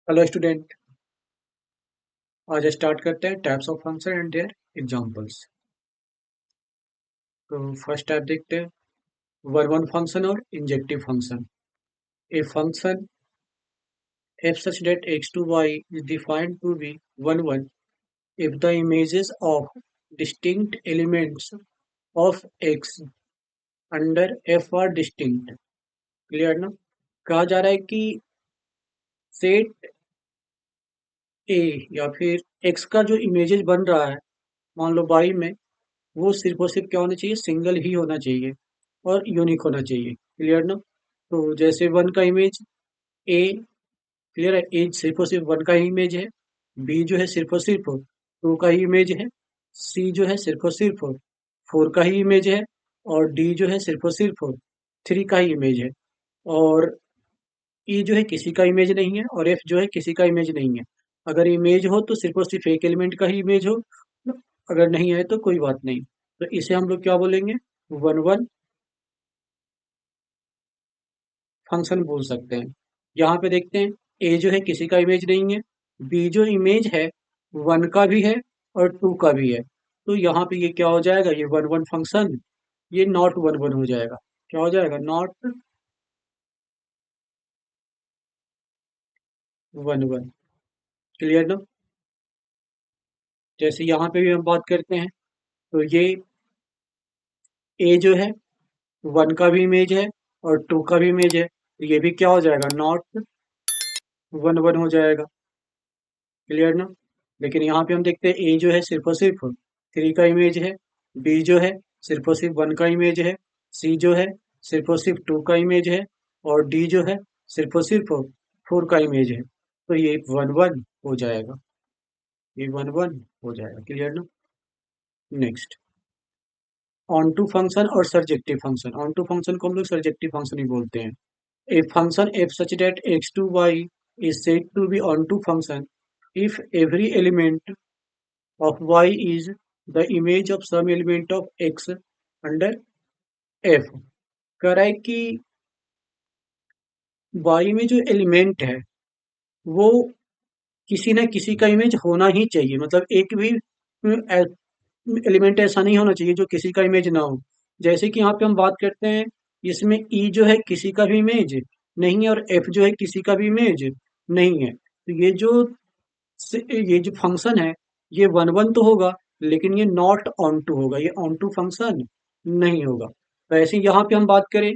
Hello student. आज start करते हैं types of function and their examples. तो फर्स्ट टाइप देखते हैं वन वन फंक्शन और injective function. A function f such that x to y is defined to be one one if the images of distinct elements of x under f are distinct। Clear ना? कहा जा रहा है कि set ए या फिर x का जो इमेजेस बन रहा है मान लो y में, वो सिर्फ और सिर्फ क्या होना चाहिए, सिंगल ही होना चाहिए और यूनिक होना चाहिए। क्लियर ना? तो जैसे वन का इमेज ए, क्लियर है, ए सिर्फ और सिर्फ वन का ही इमेज है। बी जो है सिर्फ और सिर्फ टू का ही इमेज है। सी जो है सिर्फ और सिर्फ फोर का ही इमेज है। और डी जो है सिर्फ और सिर्फ थ्री का ही इमेज है। और ई जो है किसी का इमेज नहीं है और एफ जो है किसी का इमेज नहीं है। अगर इमेज हो तो सिर्फ और सिर्फ एक एलिमेंट का ही इमेज हो, अगर नहीं है तो कोई बात नहीं। तो इसे हम लोग क्या बोलेंगे, वन वन फंक्शन बोल सकते हैं। यहाँ पे देखते हैं ए जो है किसी का इमेज नहीं है, बी जो इमेज है वन का भी है और टू का भी है। तो यहाँ पे ये क्या हो जाएगा, ये वन वन फंक्शन ये नॉट वन वन हो जाएगा। क्या हो जाएगा, नॉट वन वन। क्लियर ना? जैसे यहाँ पे भी हम बात करते हैं तो ये ए जो है वन का भी इमेज है और टू का भी इमेज है, तो ये भी क्या हो जाएगा, नॉट वन वन हो जाएगा। क्लियर ना? लेकिन यहाँ पे हम देखते हैं ए जो है सिर्फ और सिर्फ थ्री का इमेज है, बी जो है सिर्फ और सिर्फ वन का इमेज है, सी जो है सिर्फ और सिर्फ टू का इमेज है और डी जो है सिर्फ और सिर्फ फोर का इमेज है। तो ये वन वन हो जाएगा, ये वन वन हो जाएगा। क्लियर ना? नेक्स्ट, ऑन टू फंक्शन और surjective function. Onto function को हम लोग सर्जेक्टिव फंक्शन ही बोलते हैं। A function f such that x to y is said to be onto function if every element of y is the image of some element of x under f। कह रहा है कि y में जो element है वो किसी न किसी का इमेज होना ही चाहिए। मतलब एक भी एलिमेंट ऐसा नहीं होना चाहिए जो किसी का इमेज ना हो। जैसे कि यहाँ पे हम बात करते हैं, इसमें ई जो है किसी का भी इमेज नहीं है और एफ जो है किसी का भी इमेज नहीं है। तो ये जो फंक्शन है ये वन वन तो होगा लेकिन ये नॉट ऑन टू होगा, ये ऑन टू फंक्शन नहीं होगा। तो ऐसे यहाँ पे हम बात करें,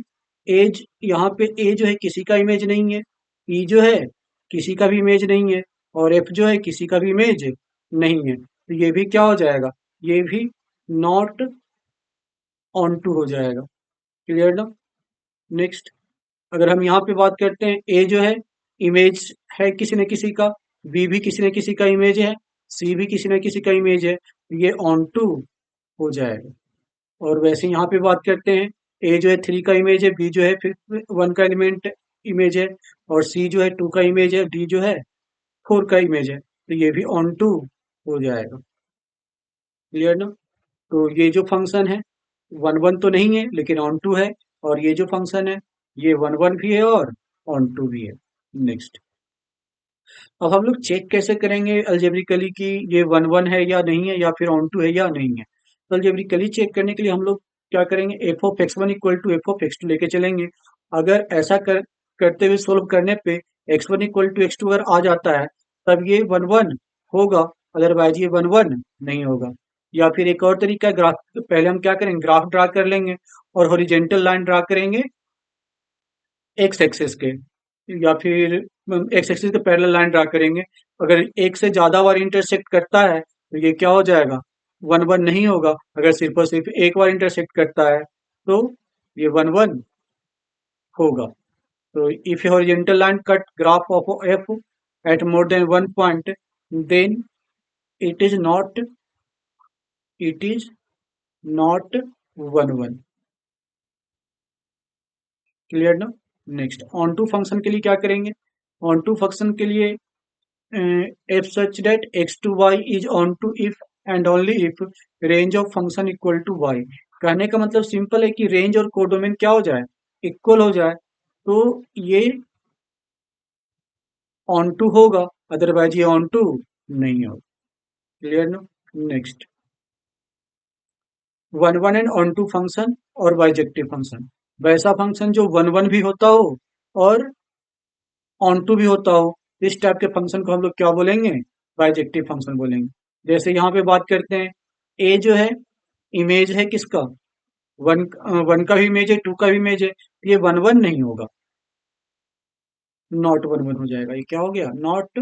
एज यहाँ पे ए जो है किसी का इमेज नहीं है, ई जो है किसी का भी इमेज नहीं है और एफ जो है किसी का भी इमेज नहीं है। तो ये भी क्या हो जाएगा, ये भी नॉट ऑन टू हो जाएगा। क्लियर ना? नेक्स्ट, अगर हम यहाँ पे बात करते हैं, ए जो है इमेज है किसी न किसी का, बी भी किसी न किसी का इमेज है, सी भी किसी न किसी का इमेज है, ये ऑन टू हो जाएगा। और वैसे यहाँ पे बात करते हैं, ए जो है थ्री का इमेज है, बी जो है फिर वन का एलिमेंट इमेज है और सी जो है टू का इमेज है, डी जो है फोर का इमेज है, तो ये भी ऑन टू हो जाएगा। क्लियर ना? तो ये जो फंक्शन है वन वन तो नहीं है लेकिन ऑन टू है, और ये जो फंक्शन है ये वन वन भी है और ऑन टू भी है। नेक्स्ट, अब हम लोग चेक कैसे करेंगे अलजेब्रिकली कि ये वन वन है या नहीं है या फिर ऑन टू है या नहीं है। तो अलजेब्रिकली चेक करने के लिए हम लोग क्या करेंगे, f of x one equal to f of x two लेके चलेंगे। अगर ऐसा करते हुए सोल्व करने पे x one equal to x two अगर आ जाता है तब ये वन वन होगा, अदरवाइज ये वन वन नहीं होगा। या फिर एक और तरीका है, ग्राफ पहले हम क्या करेंगे, ग्राफ ड्रा कर लेंगे और हॉरिजेंटल लाइन ड्रा करेंगे एक्स एक्सिस के, या फिर एक्स एक्सिस के पैरेलल लाइन ड्रा करेंगे। अगर एक से ज्यादा बार इंटरसेक्ट करता है तो ये क्या हो जाएगा, वन वन नहीं होगा। अगर सिर्फ और सिर्फ एक बार इंटरसेक्ट करता है तो ये वन वन होगा। तो if horizontal line cut graph of f at more than one point then it is not it is not one one. Clear ना? नेक्स्ट, ऑन टू फंक्शन के लिए क्या करेंगे, ऑन टू फंक्शन के लिए if such that x to y is on to if and only if range of function equal to y। कहने का मतलब सिंपल है कि रेंज और कोडोमेन क्या हो जाए, इक्वल हो जाए। तो ये ऑन टू होगा, अदरवाइज ये ऑन टू नहीं होगा। क्लियर ना? Next, one one and onto function और बाइजेक्टिव फंक्शन, वैसा फंक्शन जो वन वन भी होता हो और ऑन टू भी होता हो, इस टाइप के फंक्शन को हम लोग क्या बोलेंगे? बाइजेक्टिव फंक्शन बोलेंगे। जैसे यहाँ पे बात करते हैं, ए जो है इमेज है किसका? वन, वन का भी इमेज है, टू का भी इमेज है, ये वन वन नहीं होगा, नॉट वन वन हो जाएगा। ये क्या हो गया? नॉट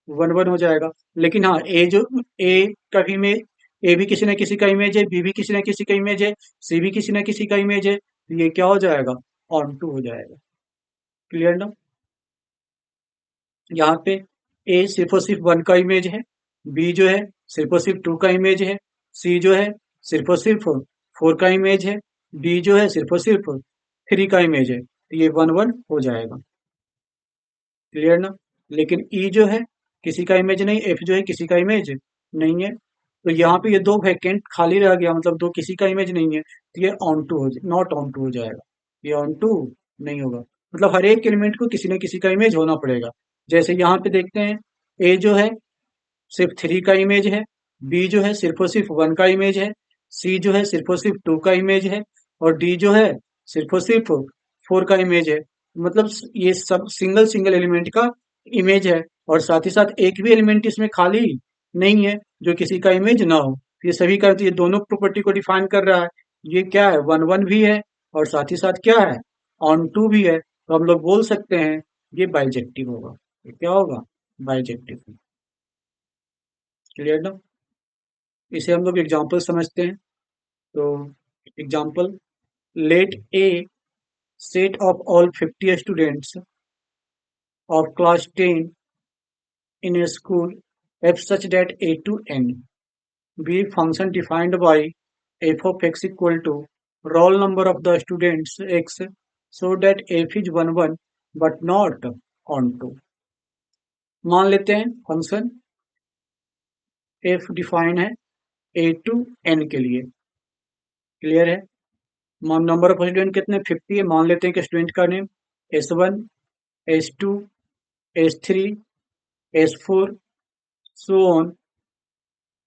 वन वन हो जाएगा। लेकिन हाँ, ए जो, ए का भी इमेज, ए भी किसी न किसी का इमेज है, बी भी किसी न किसी का इमेज है, सी भी किसी न किसी का इमेज है, तो ये क्या हो जाएगा? ऑन टू हो जाएगा। क्लियर ना? यहाँ पे ए सिर्फ और सिर्फ वन का इमेज है, बी जो है सिर्फ और सिर्फ टू का इमेज है, सी जो है सिर्फ और सिर्फ फोर का इमेज है, डी जो है सिर्फ और सिर्फ थ्री का इमेज है, तो ये वन वन हो जाएगा। क्लियर ना? लेकिन ई जो है किसी का इमेज नहीं, एफ जो है किसी का इमेज नहीं है, तो यहाँ पे ये दो वैकेंट खाली रह गया, मतलब दो किसी का इमेज नहीं है, तो ये ऑन टू हो, नॉट ऑन टू हो जाएगा, ये ऑन टू नहीं होगा। मतलब हर एक एलिमेंट को किसी न किसी का इमेज होना पड़ेगा। जैसे यहाँ पे देखते हैं, ए जो है सिर्फ थ्री का इमेज है, बी जो है सिर्फ और सिर्फ वन का इमेज है, सी जो है सिर्फ और सिर्फ टू का इमेज है, और डी जो है सिर्फ और सिर्फ फोर का इमेज है। मतलब ये सब सिंगल सिंगल एलिमेंट का इमेज है, और साथ ही साथ एक भी एलिमेंट इसमें खाली नहीं है जो किसी का इमेज ना हो। ये सभी का, तो ये दोनों प्रॉपर्टी को डिफाइन कर रहा है। ये क्या है? वन वन भी है, और साथ ही साथ क्या है? ऑन टू भी है, तो हम लोग बोल सकते हैं ये बाइजेक्टिव होगा। ये क्या होगा? बाइजेक्टिव। क्लियर ना? इसे हम लोग एग्जाम्पल समझते हैं। तो example, let a set of all 50 students of class 10 in a school f such that a to n be function defined by f of x equal to roll number of the students x, so that f is 1 1 but not on 2। मान लेते हैं function f define है a to n के लिए। Clear है? मान number of student कितने? 50 है। मान लेते हैं कि स्टूडेंट का name S1, S2, S3, S4, so on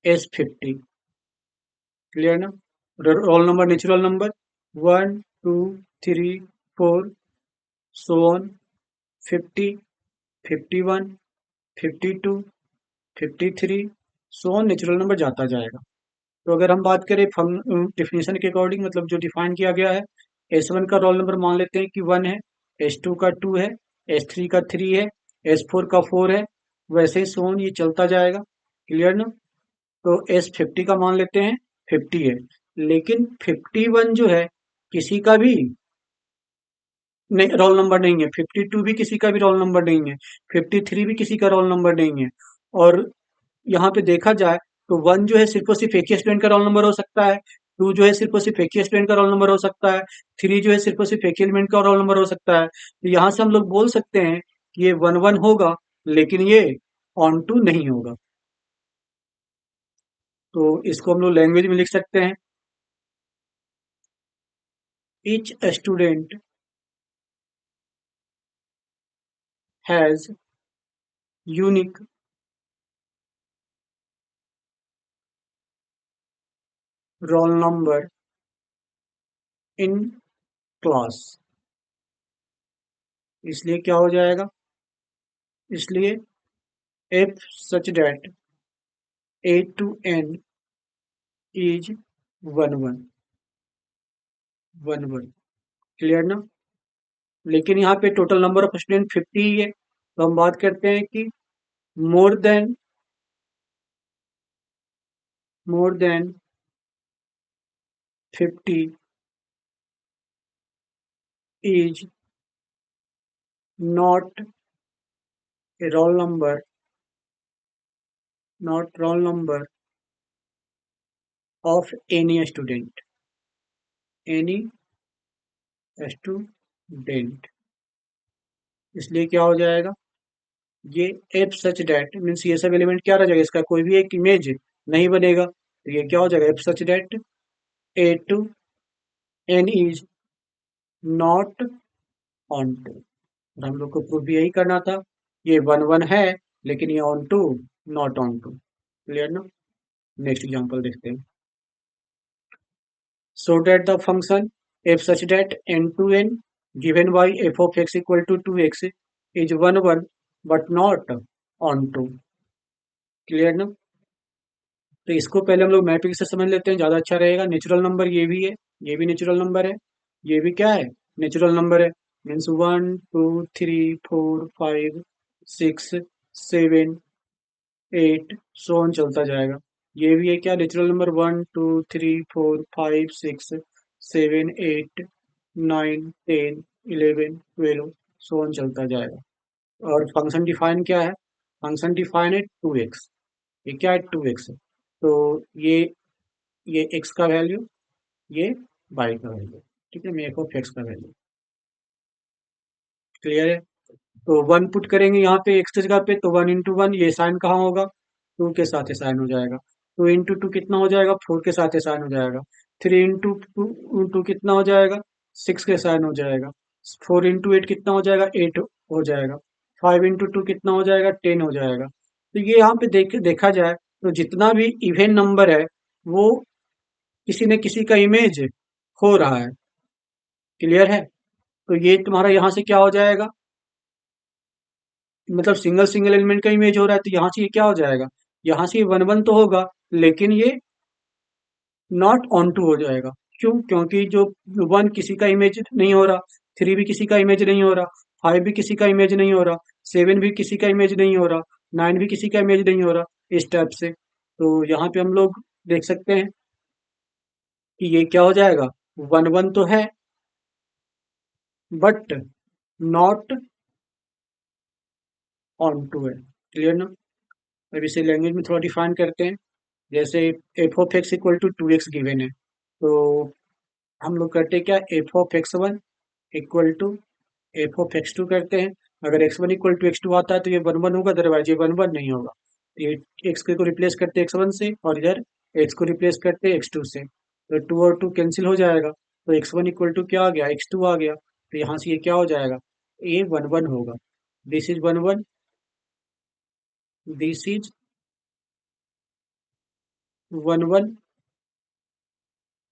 S50। Clear ना? Roll number, natural number 1 2 3 4, so on 50, 51, 52, 53, so on, natural number जाता जाएगा। तो अगर हम बात करें डिफिनेशन के अकॉर्डिंग, मतलब जो डिफाइन किया गया है, S1 का रोल नंबर मान लेते हैं कि 1 है, S2 का 2 है, S3 का 3 है, S4 का 4 है, वैसे ही सोन ये चलता जाएगा। क्लियर ना? तो S50 का मान लेते हैं 50 है, लेकिन 51 जो है किसी का भी नहीं, रोल नंबर नहीं है, 52 भी किसी का भी रोल नंबर नहीं है, 53 भी किसी का रोल नंबर नहीं है। और यहाँ पे देखा जाए तो 1 जो है सिर्फ और सिर्फ एक ही स्टूडेंट का रोल नंबर हो सकता है, 2 जो है सिर्फ और सिर्फ एक ही स्टूडेंट का रोल नंबर हो सकता है, 3 जो है सिर्फ और सिर्फ एक ही एलिमेंट का रोल नंबर हो सकता है। तो यहाँ से हम लोग बोल सकते हैं कि ये 1 1 होगा, लेकिन ये ऑन टू नहीं होगा। तो इसको हम लोग लैंग्वेज में लिख सकते हैं, each student has unique roll number in class. इसलिए क्या हो जाएगा? इसलिए if such that a to n is 1 1 1 1। Clear ना? लेकिन यहाँ पे टोटल नंबर ऑफ स्टूडेंट 50 ही है, तो हम बात करते हैं कि more than more than 50 is not a roll number, not roll number of any student, any student। इसलिए क्या हो जाएगा? ये एफ सच डैट मीन्स ये सब एलिमेंट क्या रह जाएगा? इसका कोई भी एक इमेज नहीं बनेगा, तो ये क्या हो जाएगा? F such that A to N is not onto. और हम लोग को प्रूफ भी यही करना था। ये 1 1 है, लेकिन ये onto not onto. Clear ना? नेक्स्ट एग्जांपल देखते हैं। So that the function f such that n to n given by f of x equal to 2x is 1 1 but not on 2। Clear ना? तो इसको पहले हम लोग matrix से समझ लेते हैं, ज्यादा अच्छा रहेगा। नेचुरल नंबर ये भी है, ये भी नेचुरल नंबर है, ये भी क्या है? नेचुरल नंबर है। मीन्स 1 2 3 4 5 6 7 8 सो ऑन चलता जाएगा। ये भी है क्या? नेचुरल नंबर 1 2 3 4 5 6 7 8 9 10 11 12 सो ऑन चलता जाएगा। और फंक्शन डिफाइन क्या है? फंक्शन डिफाइन है 2x। ये क्या है? 2x है। तो ये ये x का वैल्यू, ये y का वैल्यू। ठीक है, एफ ऑफ एक्स का वैल्यू। क्लियर है? तो 1 पुट करेंगे यहाँ पे x की जगह पे, तो 1 × 1 ये साइन कहाँ होगा? 2 के साथ साइन हो जाएगा। 2 × 2 कितना हो जाएगा? 4 के साथ साइन हो जाएगा। 3 × 2 कितना हो जाएगा? 6 के साइन हो जाएगा। 4 × 8 कितना हो जाएगा? 8 हो जाएगा। 5 × 2 कितना हो जाएगा? 10 हो जाएगा। तो ये यहाँ पे देखा जाए तो जितना भी इवन नंबर है वो किसी न किसी का इमेज हो रहा है। क्लियर है? तो ये तुम्हारा यहाँ से क्या हो जाएगा? मतलब सिंगल सिंगल एलिमेंट का इमेज हो रहा है, तो यहाँ से ये क्या हो जाएगा? यहाँ से ये 1 1 तो होगा, लेकिन ये नॉट ऑन टू हो जाएगा। क्यों? क्योंकि जो 1 किसी का इमेज नहीं हो रहा, 3 भी किसी का इमेज नहीं हो रहा, 5 भी किसी का इमेज नहीं हो रहा, 7 भी किसी का इमेज नहीं हो रहा, 9 भी किसी का इमेज नहीं हो रहा, इस टाइप से। तो यहाँ पे हम लोग देख सकते हैं कि ये क्या हो जाएगा? 1 1 तो है, बट नॉट ऑन टू है। क्लियर ना? अब इसे लैंग्वेज में थोड़ा डिफाइन करते हैं। जैसे f of x equal to 2x given है, तो हम लोग करते हैं क्या? F of x one equal to f of x two करते हैं। अगर x one equal to x two आता है तो ये 1 1 होगा, अदरवाइज ये 1 1 नहीं होगा। ये एक्स को रिप्लेस करते हैं एक्स वन से, और इधर एक्स को रिप्लेस करते हैं एक्स टू से, तो 2 और 2 कैंसिल हो जाएगा। तो एक्स वन इक्वल टू क्या आ गया? एक्स टू आ गया। तो यहाँ से ये क्या हो जाएगा? ये 1 1 होगा। This is 1 1, this is 1 1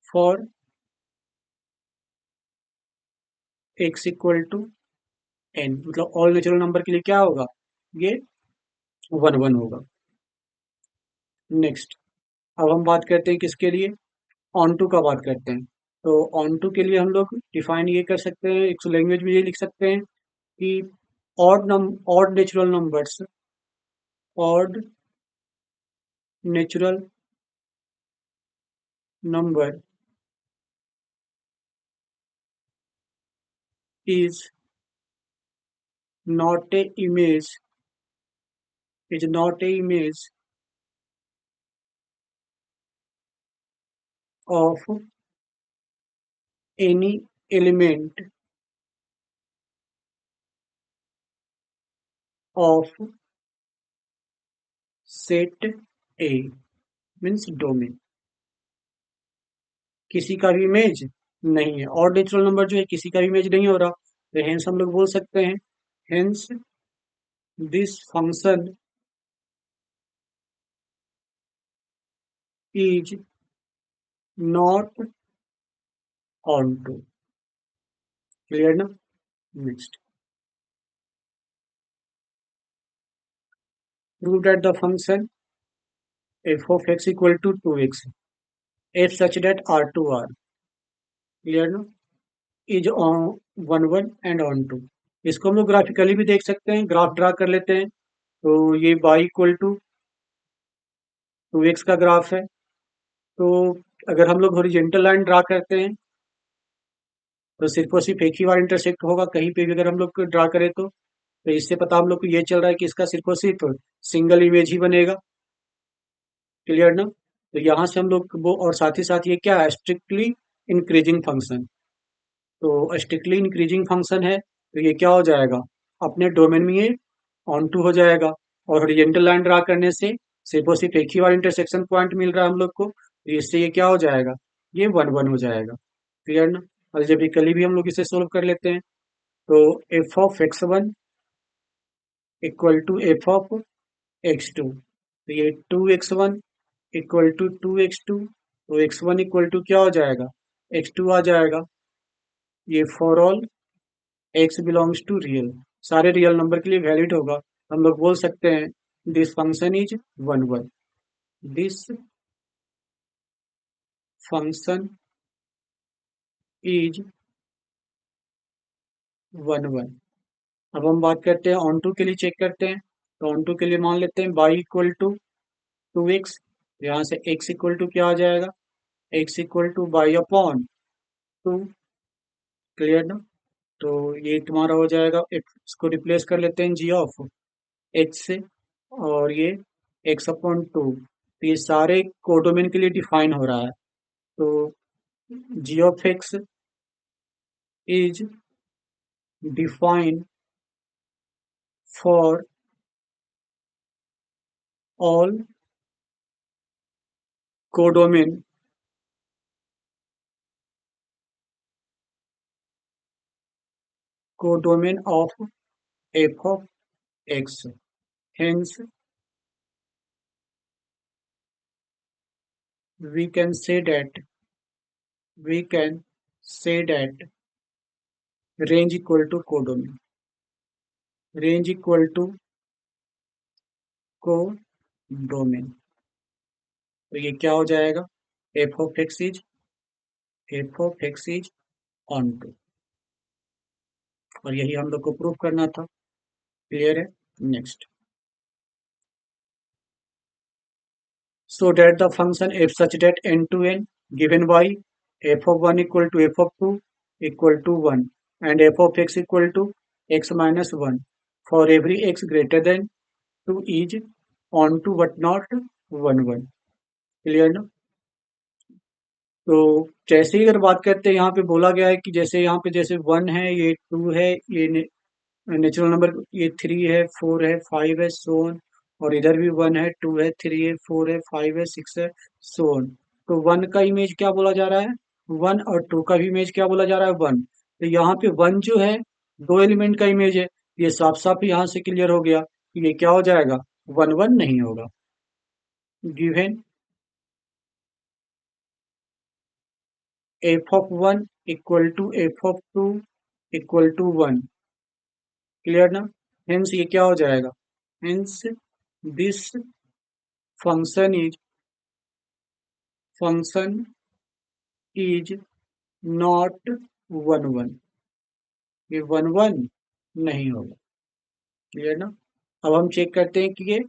for x equal to n. मतलब ऑल नेचुरल नंबर के लिए क्या होगा? ये 1 1 होगा। नेक्स्ट, अब हम बात करते हैं किसके लिए? ऑन टू का बात करते हैं। तो ऑन टू के लिए हम लोग डिफाइन ये कर सकते हैं, एक लैंग्वेज में ये लिख सकते हैं कि odd natural numbers, odd natural number is not a image, is not a image of any element of set A, means domain. किसी का भी इमेज नहीं है, और नेचुरल नंबर जो है किसी का भी इमेज नहीं हो रहा, तो हेंस हम लोग बोल सकते हैं, hence this function is not onto. Clear ना? Next, prove that the function f of x equal to 2x f such that R to R, clear ना, is on 1 1 and onto. इसको हम लोग graphically भी देख सकते हैं, graph draw कर लेते हैं। तो ये y इक्वल टू 2x का ग्राफ है। तो अगर हम लोग हॉरिजेंटल लाइन ड्रा करते हैं तो सिर्फ और सिर्फ एक ही बार इंटरसेक्ट होगा, कहीं पे भी अगर हम लोग ड्रा करें तो इससे पता हम लोग को ये चल रहा है कि इसका सिर्फ और सिर्फ सिंगल इमेज ही बनेगा। क्लियर ना? तो यहाँ से हम लोग वो, और साथ ही साथ ये क्या है? Strictly increasing function. तो स्ट्रिक्टली इंक्रीजिंग फंक्शन है, तो ये क्या हो जाएगा? अपने डोमेन में ये ऑन टू हो जाएगा। और हॉरिजेंटल लाइन ड्रा करने से सिर्फ और सिर्फ एक ही बार इंटरसेक्शन पॉइंट मिल रहा है हम लोग को, तो इससे ये क्या हो जाएगा? ये 1 1 हो जाएगा। क्लियर ना? अलजेब्रिकली भी हम लोग इसे सोल्व कर लेते हैं। तो f of x one equal to f of x two, तो ये 2x1 इक्वल टू 2x2, तो x1 इक्वल टू क्या हो जाएगा, x2 आ जाएगा। ये for all x belongs to real, सारे रियल नंबर के लिए वैलिड होगा। हम लोग बोल सकते हैं this function is one one, this function is one one. अब हम बात करते हैं ऑन टू के लिए, चेक करते हैं। तो ऑन टू के लिए मान लेते हैं y इक्वल टू 2x, यहाँ से x इक्वल टू क्या आ जाएगा, x equal to y upon 2। Clear ना? तो ये तुम्हारा हो जाएगा, इसको रिप्लेस कर लेते हैं जी ऑफ एक्स से, और ये एक्स अपॉन टू, तो ये सारे कोडोमेन के लिए डिफाइन हो रहा है। तो g of x is define for all codomain codomain of f of x. Hence, we can say that we can say that range equal to codomain, range equal to codomain। तो ये क्या हो जाएगा, f of x is onto, और यही हम लोग को प्रूव करना था। क्लियर है? Next, so that the function f such that n to n given by f of 1 equal to f of 2 equal to 1 and f of x equal to x minus 1 for every x greater than 2 is on to but not 1 1। Clear ना? तो जैसे ही अगर बात करते हैं, यहाँ पे बोला गया है कि जैसे यहाँ पे जैसे 1 है, ये 2 है, ये नेचुरल नंबर, ये 3 है, 4 है, 5 है, सो ऑन, और इधर भी 1 है, 2 है, 3 है, 4 है, 5 है, 6 है, सो ऑन। तो 1 का इमेज क्या बोला जा रहा है, 1, और 2 का भी इमेज क्या बोला जा रहा है, 1। तो यहाँ पे 1 जो है दो एलिमेंट का इमेज है, ये साफ साफ यहाँ से क्लियर हो गया कि ये क्या हो जाएगा, 1 1 नहीं होगा। Given f of 1 equal to f of 2 equal to 1। Clear ना? हेंस ये क्या हो जाएगा, hence this function is not one one, ये वन वन नहीं होगा। क्लियर ना? अब हम चेक करते हैं कि ये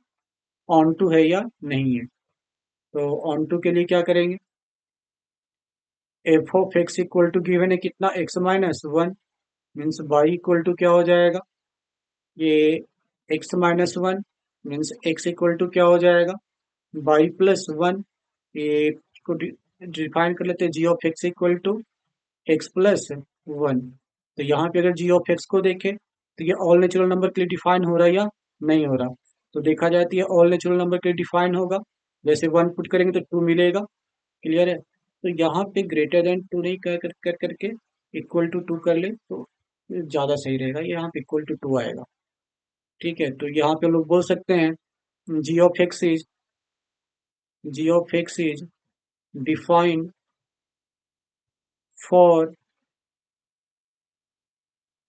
ऑन टू है या नहीं है। तो ऑन टू के लिए क्या करेंगे, f of x equal to given है कितना, x minus one, means y equal to क्या हो जाएगा, ये x minus one, means x equal to क्या हो जाएगा, वाई प्लस वन। ये को डिफाइन कर लेते हैं, g of x equal to x plus one. तो यहाँ पे अगर जी ऑफ एक्स को देखें तो ये ऑल नेचुरल नंबर के लिए डिफाइन हो रहा है या नहीं हो रहा। तो देखा जाए तो ये ऑल नेचुरल नंबर के लिए डिफाइन होगा, जैसे 1 पुट करेंगे तो 2 मिलेगा। क्लियर है? तो यहाँ पे ग्रेटर देन 2 नहीं कर करके इक्वल टू 2 कर ले तो ज़्यादा सही रहेगा, ये यहाँ पे इक्वल टू 2 आएगा। ठीक है, तो यहाँ पे लोग बोल सकते हैं g of x is define for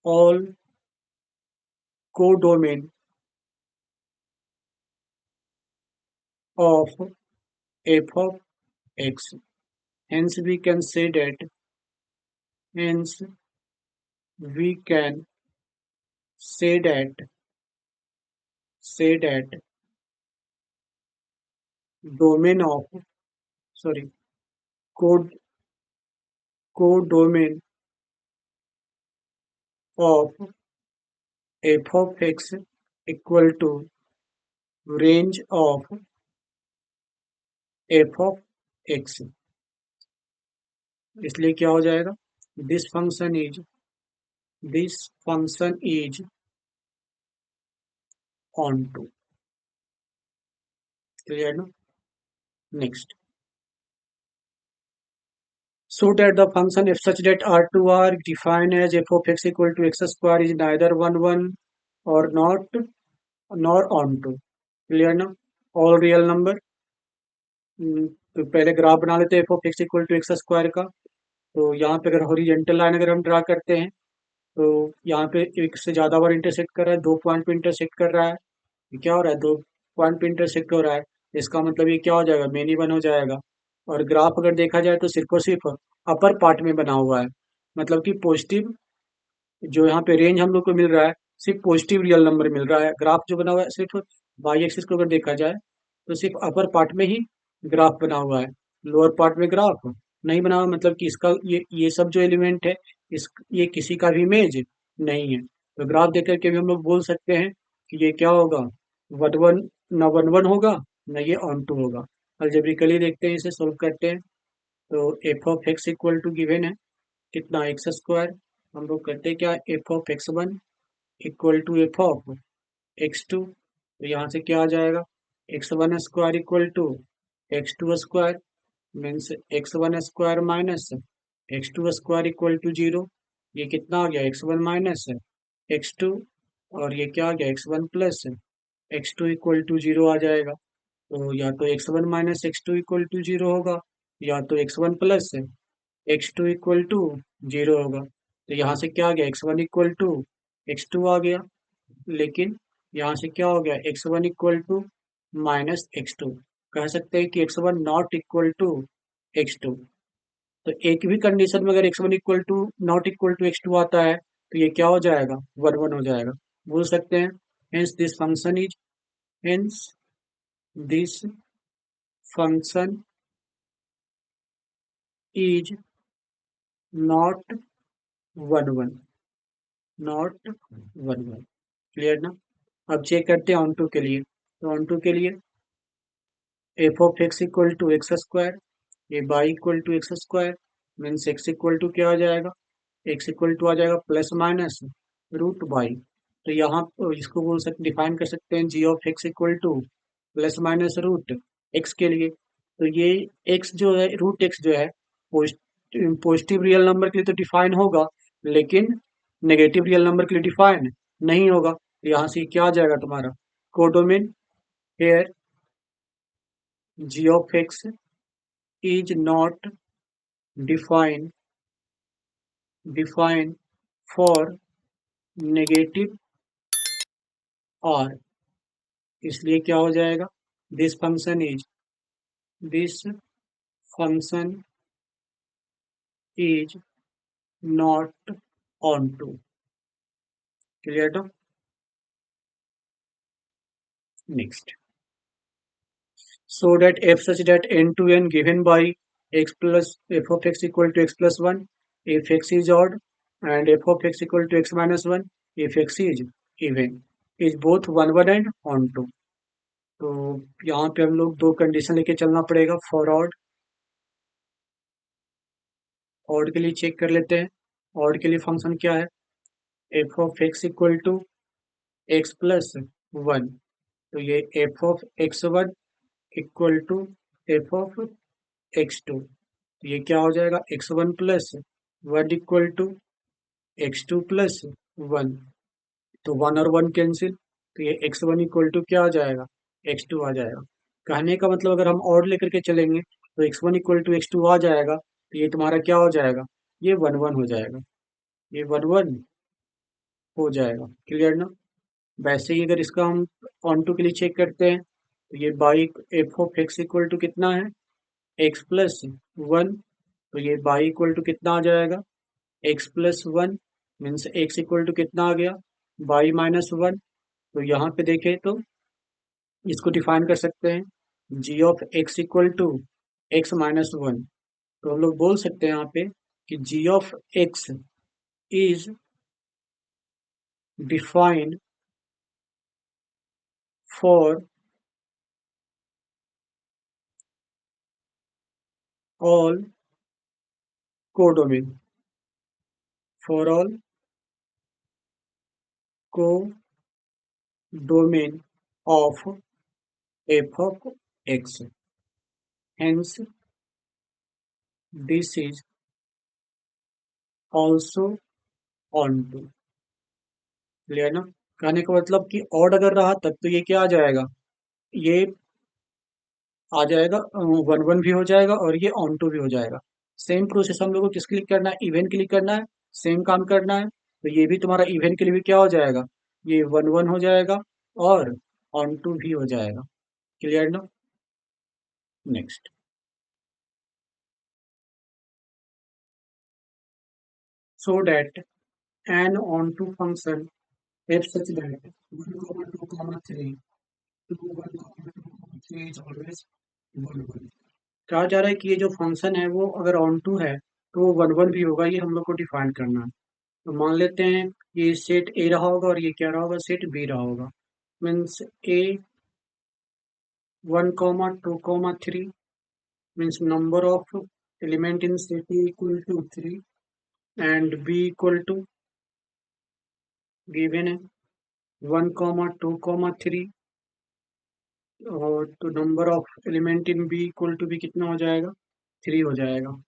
all codomain of f of x. Hence we can say that hence we can say that say that domain of sorry code codomain of f of x equal to range of f of x। इसलिए क्या हो जाएगा, this function is onto. Clear ना? Next, so that the function f such that R2 are defined as f of x equal to x square is neither 1 1 or not nor onto. Clear ना? All real number. तो पहले graph बना लेते हैं f of x equal to x square का। तो यहाँ पे अगर हॉरिजेंटल लाइन अगर हम ड्रा करते हैं तो यहाँ पे एक से ज़्यादा बार इंटरसेक्ट कर रहा है, 2 पॉइंट पे इंटरसेक्ट कर रहा है। ये क्या हो रहा है, 2 पॉइंट पे इंटरसेक्ट हो रहा है। इसका मतलब ये क्या हो जाएगा, मेनी वन हो जाएगा। और ग्राफ अगर देखा जाए तो सिर्फ और सिर्फ अपर पार्ट में बना हुआ है, मतलब कि पॉजिटिव जो यहाँ पे रेंज हम लोग को मिल रहा है, सिर्फ पॉजिटिव रियल नंबर मिल रहा है। ग्राफ जो बना हुआ है सिर्फ वाई एक्सिस को अगर देखा जाए तो सिर्फ अपर पार्ट में ही ग्राफ बना हुआ है, लोअर पार्ट में ग्राफ नहीं बना हुआ। मतलब कि इसका ये सब जो एलिमेंट है, इस ये किसी का भी इमेज नहीं है। तो ग्राफ देख करके भी हम लोग बोल सकते हैं कि ये क्या होगा, वन वन, ना वन वन होगा ना ये ऑन टू होगा। अलजेब्रिकली देखते हैं, इसे सोल्व करते हैं। तो f of x equal to given है कितना, एक्स स्क्वायर। हम लोग करते हैं क्या, f of x one equal to f of x two. तो यहाँ से क्या आ जाएगा, x one square equal to x two square, means x one square minus x two square equal to zero. ये कितना आ गया, x one minus x two, और ये क्या आ गया, x one plus x two equal to zero आ जाएगा। तो या तो x one minus x two equal to zero होगा, या तो x one plus x two equal to zero होगा। तो यहाँ से क्या आ गया, x one equal to x two आ गया। लेकिन यहाँ से क्या हो गया, x one equal to minus x two. कह सकते हैं कि x one not equal to x two. तो एक भी कंडीशन में अगर x one equal to not equal to x two आता है तो ये क्या हो जाएगा, वन वन हो जाएगा। बोल सकते हैं hence this function is, hence this function is not one one, not one one. Clear ना? अब चेक करते हैं ऑन टू के लिए। तो ऑन टू के लिए f of x equal to x square, ये y equal to x square, means x equal to क्या आ जाएगा, एक्स इक्वल टू आ जाएगा प्लस माइनस रूट बाई। तो यहाँ इसको बोल सकते, डिफाइन कर सकते हैं g of x equal to plus minus root x के लिए। तो ये एक्स जो है, रूट एक्स जो है, पॉजिटिव रियल नंबर के लिए तो डिफाइन होगा, लेकिन नेगेटिव रियल नंबर के लिए डिफाइन नहीं होगा। तो यहाँ से क्या आ जाएगा तुम्हारा, codomain here g of x is not defined for negative r, इसलिए क्या हो जाएगा, this function is, this function is not onto. Clear तो? Next, so that f such that n to n given by x plus f of x equal to x plus 1 if x is odd, and f of x equal to x minus 1 if x is even, is both 1 1 and on 2। तो यहाँ पे हम लोग दो condition लेके चलना पड़ेगा for odd. Odd के लिए चेक कर लेते हैं। ऑड के लिए फंक्शन क्या है, f of x equal to x plus one. तो ये f of x one equal to f of x two. तो ये क्या हो जाएगा, x one plus one equal to x two plus one. तो वन और वन कैंसिल, तो ये एक्स वन इक्वल टू क्या आ जाएगा, एक्स टू आ जाएगा। कहने का मतलब अगर हम और लेकर के चलेंगे तो x one equal to x two आ जाएगा, तो ये तुम्हारा क्या हो जाएगा, ये वन वन हो जाएगा, ये वन वन हो जाएगा। क्लियर ना? वैसे ही अगर इसका हम ऑन टू के लिए चेक करते हैं तो ये by f of x equal to कितना है, एक्स प्लस वन। तो ये बाई इक्वल टू कितना आ जाएगा, x plus one, means x equal to कितना आ गया, बाई माइनस वन। तो यहाँ पे देखें तो इसको डिफाइन कर सकते हैं g of x equal to x minus one. तो हम लोग बोल सकते हैं यहाँ पे कि g of x is defined for all codomain, for all codomain of f of x, hence this is also onto. Clear ना? कहने का मतलब कि ऑड अगर रहा तब तो ये क्या आ जाएगा, ये आ जाएगा, वन वन भी हो जाएगा और ये ऑन टू भी हो जाएगा। सेम प्रोसेस हम लोग को किसके लिए करना है, इवन के लिए करना है, सेम काम करना है। तो ये भी तुम्हारा इवन के लिए भी क्या हो जाएगा, ये वन वन हो जाएगा और ऑन टू भी हो जाएगा। क्लियर ना? Next, so that an onto function f such that 1, 2, 3 2, 1, 2, 3 is always 1 1। कहा जा रहा है कि ये जो फंक्शन है वो अगर ऑन टू है तो वो वन वन भी होगा, ये हम लोग को डिफाइन करना है। तो मान लेते हैं ये सेट ए रहा होगा और ये क्या रहा होगा, सेट बी रहा होगा। Means A 1, 2, 3 means number of element in set A equal to 3 and B equal to given है 1, 2, 3 और तो number of element in B equal to भी कितना हो जाएगा, 3 हो जाएगा।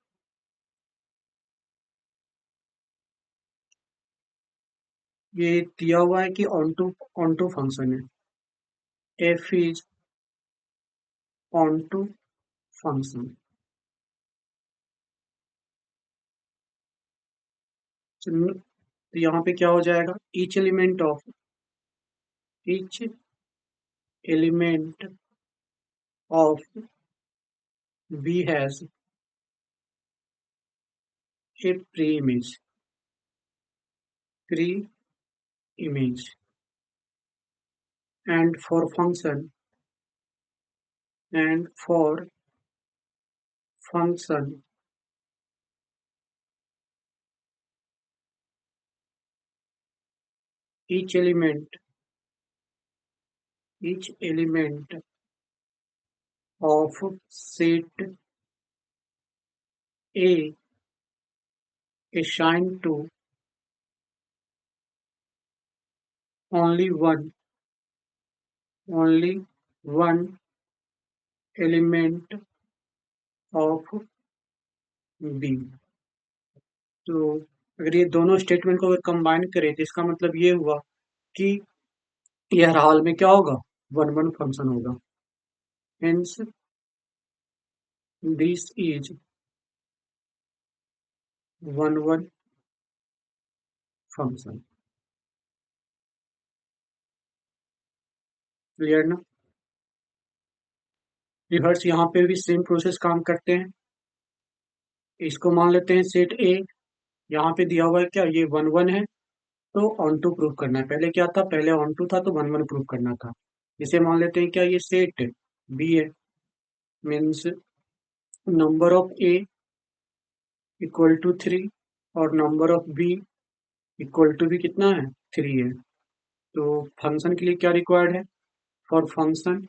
ये दिया हुआ है कि ऑन टू फंक्शन है, f is onto function. तो यहाँ पे क्या हो जाएगा, each element of B has a pre image and for function and for function each element each element of set A assigned to only one only one element of B। तो अगर ये दोनों स्टेटमेंट को अगर combine करें तो इसका मतलब ये हुआ कि ये हर हाल में क्या होगा, वन वन फंक्शन होगा। Hence this is one one function. Clear ना? रिवर्स यहाँ पे भी सेम प्रोसेस काम करते हैं। इसको मान लेते हैं सेट ए, यहाँ पे दिया हुआ है क्या, ये वन वन है तो ऑन टू प्रूव करना है। पहले क्या था, पहले ऑन टू था तो वन वन प्रूव करना था। इसे मान लेते हैं क्या, ये सेट बी है। Means number of A equal to 3 और number of B equal to भी कितना है, 3 है। तो फंक्शन के लिए क्या रिक्वायर्ड है, for function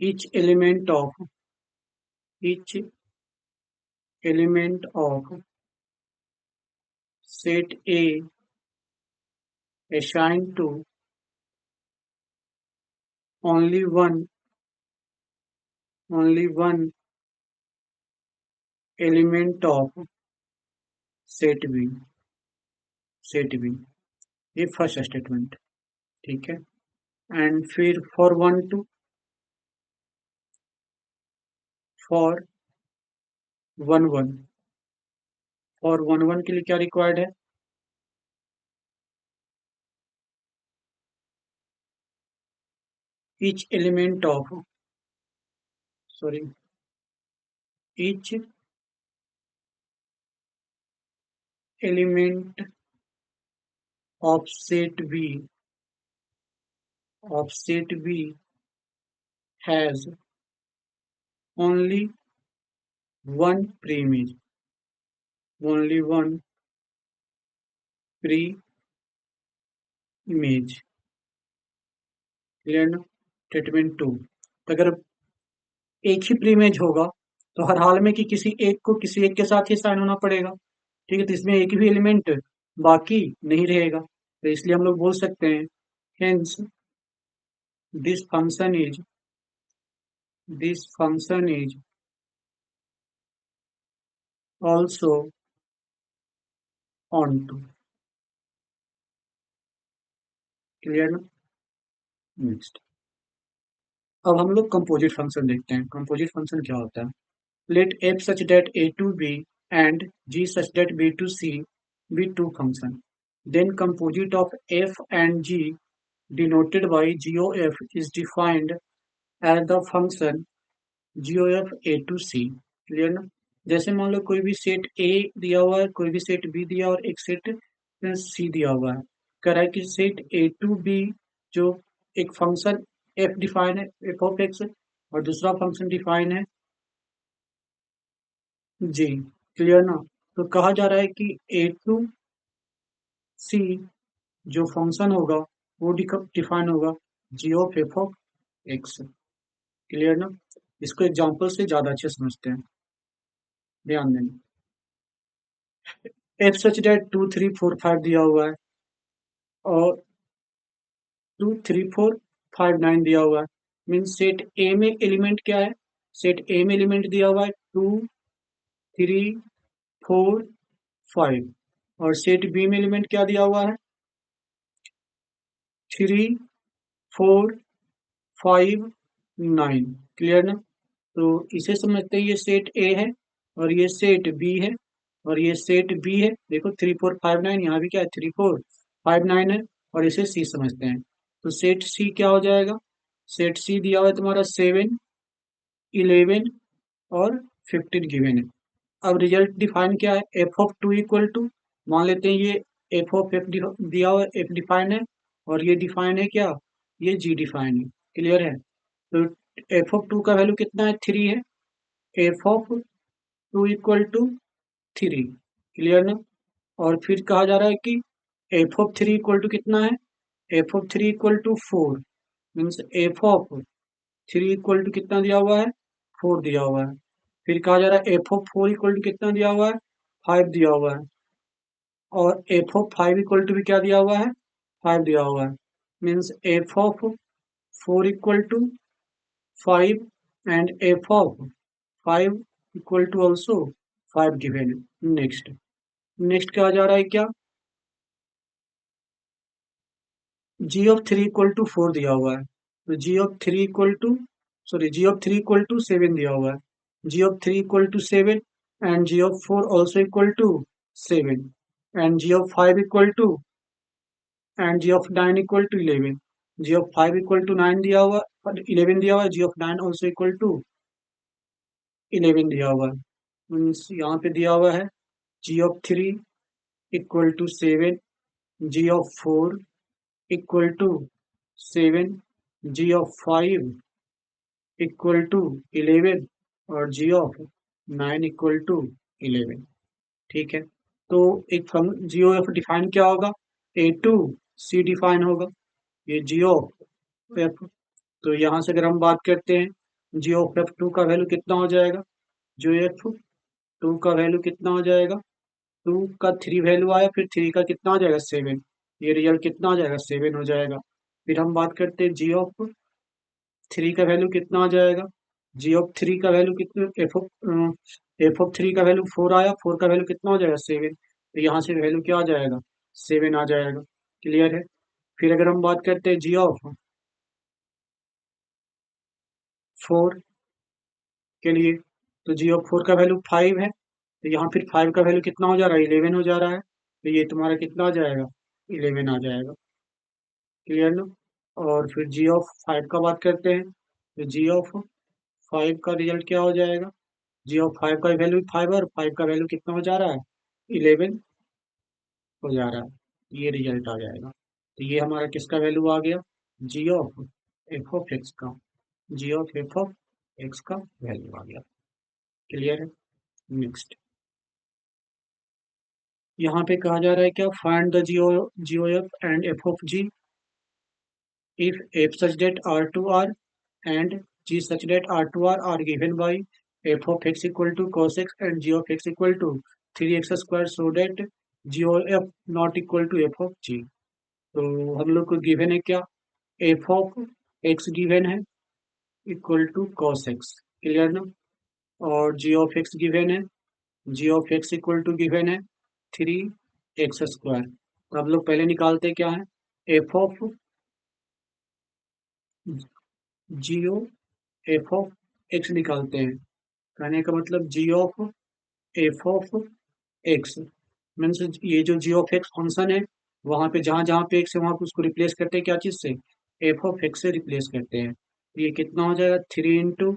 each element of each element of set A assigned to only one element of set B ये फर्स्ट स्टेटमेंट, ठीक है। एंड फिर for one one for one one के लिए क्या रिक्वायर्ड है, each element of sorry each element of set B has only one preimage only one pre-image। Clear ना? Statement to, अगर एक ही प्रीइमेज होगा तो हर हाल में कि किसी एक को किसी एक के साथ ही साइन होना पड़ेगा। ठीक है, तो इसमें एक भी एलिमेंट बाकी नहीं रहेगा, तो इसलिए हम लोग बोल सकते हैं hence this function is also onto. Clear ना? नेक्स्ट, अब हम लोग कंपोजिट फंक्शन देखते हैं। कंपोजिट फंक्शन क्या होता है? Let f such that A to B and g such that B to C be two function. Then composite of f and g denoted by GOF is defined as the function GOF a to c. Clear ना? जैसे मान लो कोई भी set ए दिया हुआ है, कोई भी सेट बी दिया और एक सेट सी दिया हुआ है। कह रहा है कि सेट ए टू बी जो एक फंक्शन एफ डिफाइन है, एफ ऑफ एक्स, और दूसरा फंक्शन डिफाइन है जी। क्लियर ना? तो कहा जा रहा है कि ए टू सी जो फंक्शन होगा वो डिफाइन होगा g of f of x. Clear ना? इसको एग्जांपल से ज्यादा अच्छे समझते हैं, ध्यान देंगे। एफ सच दैट 2 3 4 5 दिया हुआ है और 2 3 4 5 9 दिया हुआ है। मीन्स सेट ए में एलिमेंट क्या है? सेट ए में एलिमेंट दिया हुआ है 2 3 4 5, और सेट बी में एलिमेंट क्या दिया हुआ है? 3 4 5 9। क्लियर ना? तो इसे समझते हैं ये सेट ए है और ये सेट बी है और ये सेट बी है। देखो 3 4 5 9, यहाँ भी क्या है? 3 4 5 9 है, और इसे सी समझते हैं। तो सेट सी क्या हो जाएगा? सेट सी दिया हुआ है तुम्हारा 7 11 और 15 गिवन है। अब रिजल्ट डिफाइन क्या है? F of two equal to, मान लेते हैं ये एफ ऑफ एफ दिया हुआ है, एफ डिफाइन है, और ये डिफाइन है क्या? ये जी डिफाइन है। क्लियर है? तो एफ ऑफ टू का वैल्यू कितना है? 3 है। F of two equal to 3। Clear ना? और फिर कहा जा रहा है कि f of three equal to कितना है? F of three equal to 4। Means f of three equal to कितना दिया हुआ है? 4 दिया हुआ है। फिर कहा जा रहा है एफ ऑफ 4 इक्वल टू कितना दिया हुआ है? 5 दिया हुआ है। और एफ ऑफ 5 इक्वल टू भी क्या दिया हुआ है? 5 दिया हुआ है। Means f of 4 equal to 5 and f of 5 equal to also 5 given है। नेक्स्ट, नेक्स्ट कहा जा रहा है क्या? जी ऑफ 3 इक्वल टू 4 दिया हुआ है। तो g of 3 equal to, sorry, g of 3 equal to 7 दिया हुआ है। G of 3 equal to 7 and g of 4 also equal to 7 and g of 5 equal to, and g of 9 equal to 11। G of 5 equal to 9 दिया हुआ और 11 दिया हुआ है। G of 9 also equal to 11 दिया हुआ है। मीन्स यहाँ पे दिया हुआ है g of 3 equal to 7, g of 4 equal to 7, g of 5 equal to 11 और जी ऑफ 9 इक्वल टू 11। ठीक है? तो एक जी ऑफ डिफाइन क्या होगा? ए टू सी डिफाइन होगा, ये जी ऑफ एफ। तो यहाँ से अगर हम बात करते हैं जी ऑफ एफ टू का वैल्यू कितना हो जाएगा? जो एफ टू का वैल्यू कितना हो जाएगा? 2 का 3 वैल्यू आया, फिर 3 का कितना हो जाएगा? 7। ये रिजल्ट कितना हो जाएगा? 7 हो जाएगा। फिर हम बात करते हैं जी ऑफ 3 का वैल्यू कितना हो जाएगा? जी ऑफ 3 का वैल्यू कितना? एफ ऑफ 3 का वैल्यू 4 आया, 4 का वैल्यू कितना हो जाएगा? 7। तो यहाँ से वैल्यू क्या आ जाएगा? 7 आ जाएगा। क्लियर है? फिर अगर हम बात करते हैं जी ऑफ 4 के लिए, तो जी ऑफ 4 का वैल्यू 5 है, तो यहाँ फिर 5 का वैल्यू कितना हो जा रहा है? 11 हो जा रहा है। तो ये तुम्हारा कितना आ जाएगा? 11 आ जाएगा। क्लियर ना? और फिर जी ऑफ 5 का बात करते हैं, तो जी ऑफ 5 का रिजल्ट क्या हो जाएगा? जी ऑफ 5 का वैल्यू 5 और 5 का वैल्यू कितना हो जा रहा है? 11 हो जा रहा है। ये रिजल्ट आ जाएगा। तो ये हमारा किसका वैल्यू आ गया? जी ऑफ एफ ऑफ एक्स का, जी ऑफ एफ ऑफ एक्स का वैल्यू आ गया। क्लियर है? नेक्स्ट, यहाँ पे कहा जा रहा है क्या? Find the g o f and f of g if f such that r2r and g such that r2r are given by f of x equal to cos x and g of x equal to 3x square, so that g of f not equal to f of g। तो हम लोग को given है क्या? f of x given है equal to cos x। Clear ना? और g of x given है g of x equal to given है 3x²। तो अब लोग पहले निकालते क्या है, f of g o f of x निकालते हैं। कहने का मतलब g of f of x means ये जो जी ऑफ एक्स फंक्शन है, वहां पे जहां जहां पे एक्स है वहां पे उसको रिप्लेस करते हैं क्या चीज से, एफ ऑफ एक्स से रिप्लेस करते हैं। ये कितना हो जाएगा, 3 ×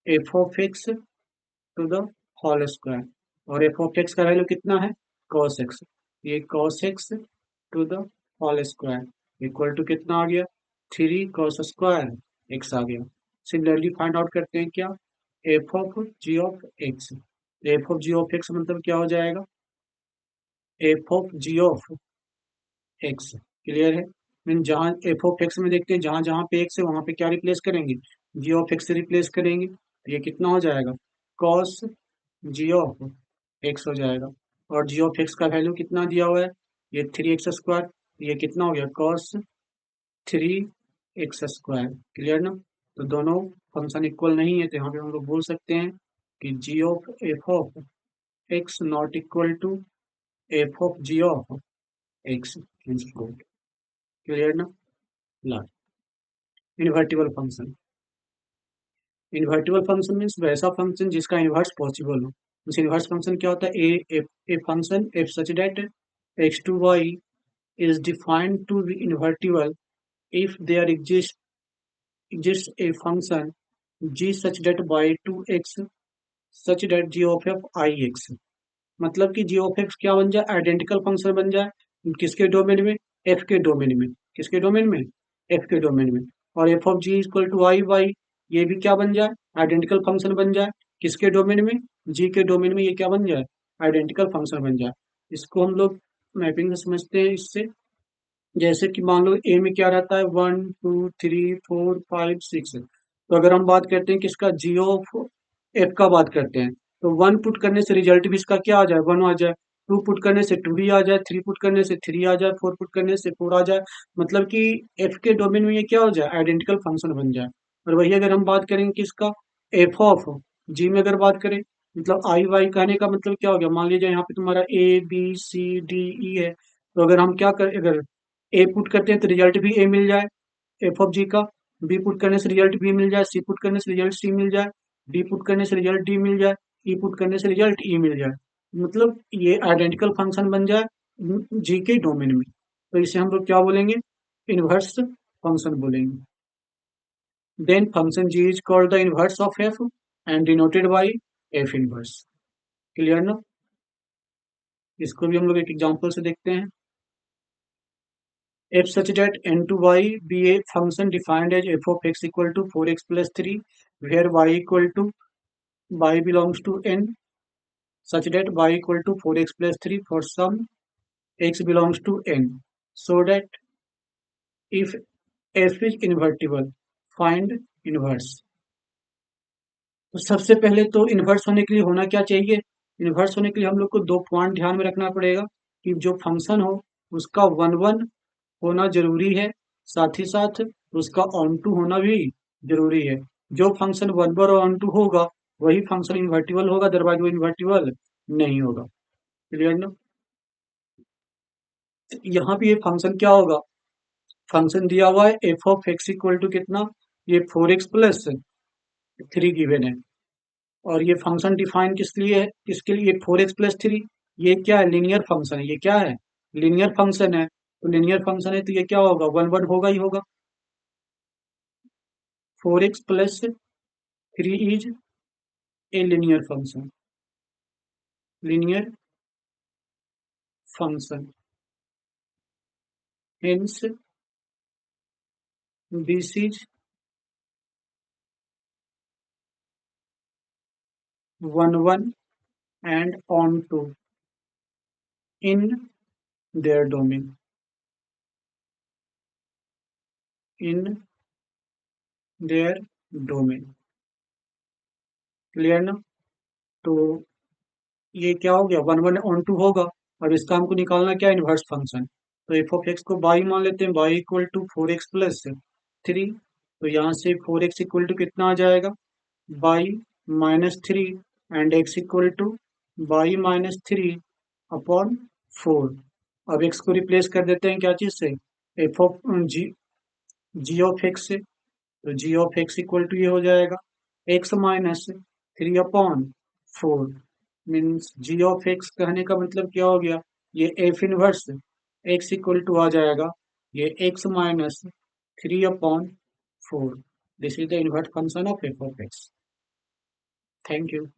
f of x to the whole square. और एफ ऑफ एक्स का वैल्यू कितना है, कॉस एक्स। ये cos x to the whole square equal to कितना आ गया, 3 cos² एक्स आ गया। सिमिलरली फाइंड आउट करते हैं क्या, f of g of x. F of g of x मतलब क्या हो जाएगा, f of g of x. Clear है, मीन जहाँ एफ ऑफ एक्स में देखते हैं जहां जहां पे एक्स है वहां पे क्या रिप्लेस करेंगे, जी ऑफ एक्स से रिप्लेस करेंगे। तो ये कितना हो जाएगा, कॉस जी ऑफ एक्स हो जाएगा। और जी ऑफ एक्स का वैल्यू कितना दिया हुआ है, ये 3x²। ये कितना हो गया, कॉस 3x²। क्लियर ना। तो दोनों फंक्शन इक्वल नहीं है, तो यहाँ पे हम लोग बोल सकते हैं कि g of f of x not equal to f of g of x. Clear ना। Last, invertible function. Invertible function means वैसा फंक्शन जिसका इन्वर्स पॉसिबल हो। उस इन्वर्स फंक्शन क्या होता है, a function f such that x to y is defined to be invertible if there exists a function g such that by 2x such that g of f I x। मतलब कि g of x क्या बन जाए, identical function बन जाए किसके domain में, F के डोमेन में। किसके डोमेन में, एफ के डोमेन में। और f of g equal to I by, ये भी क्या बन जाए, आइडेंटिकल फंक्शन बन जाए किसके डोमेन में, जी के डोमेन में। ये क्या बन जाए, आइडेंटिकल फंक्शन बन जाए। इसको हम लोग मैपिंग से समझते हैं इससे। जैसे कि मान लो ए में क्या रहता है, 1 2 3 4 5 6। तो अगर हम बात करते हैं किसका, जी ऑफ एफ का बात करते हैं, तो 1 पुट करने से रिजल्ट भी इसका क्या आ जाए, 1 आ जाए। 2 पुट करने से 2 ही आ जाए। 3 पुट करने से 3 आ जाए। 4 पुट करने से 4 आ जाए। मतलब कि एफ के डोमेन में ये क्या हो जाए, आइडेंटिकल फंक्शन बन जाए। और वही अगर हम बात करेंगे किसका, एफ ऑफ जी में अगर बात करें, मतलब आई वाई कहने का मतलब क्या हो गया, मान लीजिए यहाँ पे तुम्हारा A B C D E है। तो अगर हम क्या कर, अगर ए पुट करते हैं तो रिजल्ट भी ए मिल जाए एफ ऑफ जी का। बी पुट करने से रिजल्ट बी मिल जाए। सी पुट करने से रिजल्ट सी मिल जाए। डी पुट करने से रिजल्ट डी मिल जाए। ई पुट करने से रिजल्ट ई मिल जाए। मतलब ये आइडेंटिकल फंक्शन बन जाए जी के डोमेन में। तो इसे हम लोग क्या बोलेंगे, इनवर्स फंक्शन बोलेंगे। Then function g is called the inverse of f and denoted by f inverse. Clear ना। इसको भी हम लोग एक एग्जांपल से देखते हैं। If such that n to y be a function defined as f of x equal to 4x plus 3, where y belongs to n, such that y equal to 4x plus 3 for some x belongs to n, so that if f is invertible, find inverse। तो सबसे पहले तो inverse होने के लिए होना क्या चाहिए, इन्वर्स होने के लिए हम लोग को दो पॉइंट ध्यान में रखना पड़ेगा कि जो फंक्शन हो उसका 1 1 होना जरूरी है, साथ ही साथ उसका ऑन टू होना भी जरूरी है। जो फंक्शन 1 1 और ऑन टू होगा वही फंक्शन इन्वर्टिबल होगा, अदरवाइज वो इन्वर्टिबल नहीं होगा। क्लियर ना। यहाँ पे ये फंक्शन क्या होगा, फंक्शन दिया हुआ है f of x equal to कितना, ये 4x+3 गिवन है। और ये फंक्शन डिफाइन किस लिए है, किसके लिए, 4x+3। ये क्या है, लीनियर फंक्शन है। ये क्या है, लीनियर फंक्शन है। तो लीनियर फंक्शन है तो ये क्या होगा, 1 1 होगा ही होगा। 4x+3 is a linear function, linear function. Hence this is 1 1 and onto in their domain, in their domain. Clear ना। तो ये क्या हो गया, 1 1 ऑन टू होगा। और इसका हमको निकालना क्या है, इनवर्स फंक्शन। तो एफ ऑफ एक्स को बाई मान लेते हैं, बाई इक्वल टू 4x+3। तो यहाँ से 4x इक्वल टू कितना आ जाएगा, by -3 and x equal to y minus 3/4। अब एक्स को रिप्लेस कर देते हैं क्या चीज से, f of g of x से। तो g of x equal to ये हो जाएगा x minus 3/4 means g of x कहने का मतलब क्या हो गया, ये f inverse x equal to आ जाएगा ये x minus 3/4। This is the inverse function of f of x. Thank you.